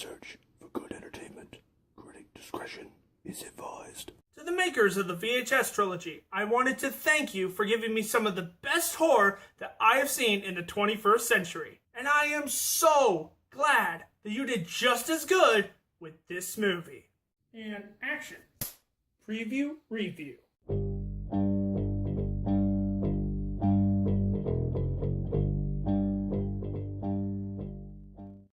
search for good entertainment. Critic discretion is advised. To the makers of the VHS trilogy, I wanted to thank you for giving me some of the best horror that I have seen in the 21st century. And I am so glad that you did just as good with this movie. And action. Preview review.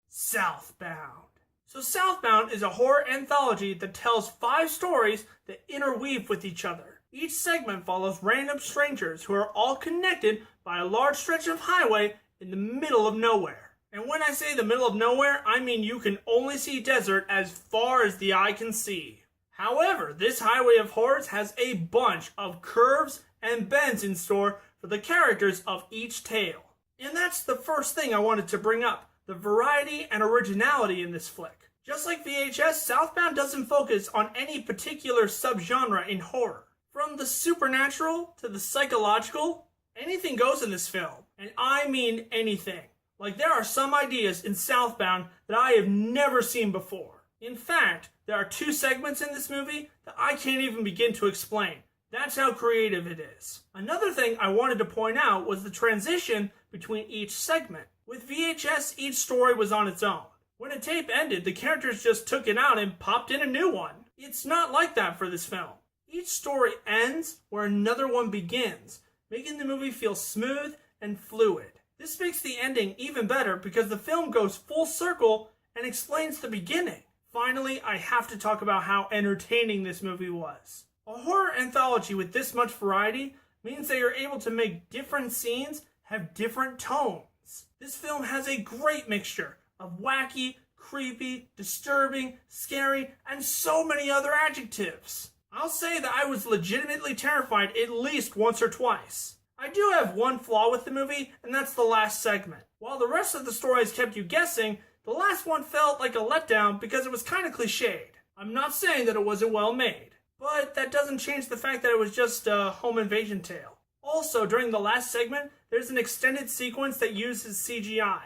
Southbound. So Southbound is a horror anthology that tells 5 stories that interweave with each other. Each segment follows random strangers who are all connected by a large stretch of highway in the middle of nowhere. And when I say the middle of nowhere, I mean you can only see desert as far as the eye can see. However, this highway of horrors has a bunch of curves and bends in store for the characters of each tale. And that's the first thing I wanted to bring up, the variety and originality in this flick. Just like VHS, Southbound doesn't focus on any particular subgenre in horror. From the supernatural to the psychological, anything goes in this film. And I mean anything. Like, there are some ideas in Southbound that I have never seen before. In fact, there are 2 segments in this movie that I can't even begin to explain. That's how creative it is. Another thing I wanted to point out was the transition between each segment. With VHS, each story was on its own. When a tape ended, the characters just took it out and popped in a new one. It's not like that for this film. Each story ends where another one begins, making the movie feel smooth and fluid. This makes the ending even better because the film goes full circle and explains the beginning. Finally, I have to talk about how entertaining this movie was. A horror anthology with this much variety means they are able to make different scenes have different tones. This film has a great mixture of wacky, creepy, disturbing, scary, and so many other adjectives. I'll say that I was legitimately terrified at least once or twice. I do have one flaw with the movie, and that's the last segment. While the rest of the stories kept you guessing, the last one felt like a letdown because it was kind of cliched. I'm not saying that it wasn't well made, but that doesn't change the fact that it was just a home invasion tale. Also, during the last segment, there's an extended sequence that uses CGI.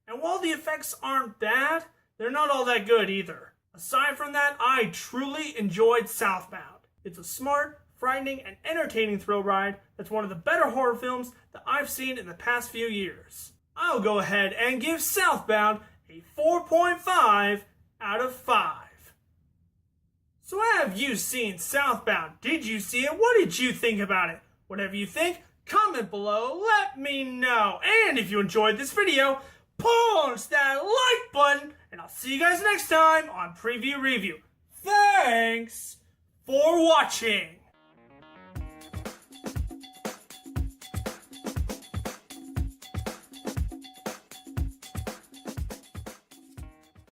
And while the effects aren't bad, they're not all that good either. Aside from that, I truly enjoyed Southbound. It's a smart, frightening, and entertaining thrill ride that's one of the better horror films that I've seen in the past few years. I'll go ahead and give Southbound a 4.5 out of 5. So have you seen Southbound? Did you see it? What did you think about it? Whatever you think, comment below, let me know. And if you enjoyed this video, punch that like button, and I'll see you guys next time on Preview Review. Thanks for watching.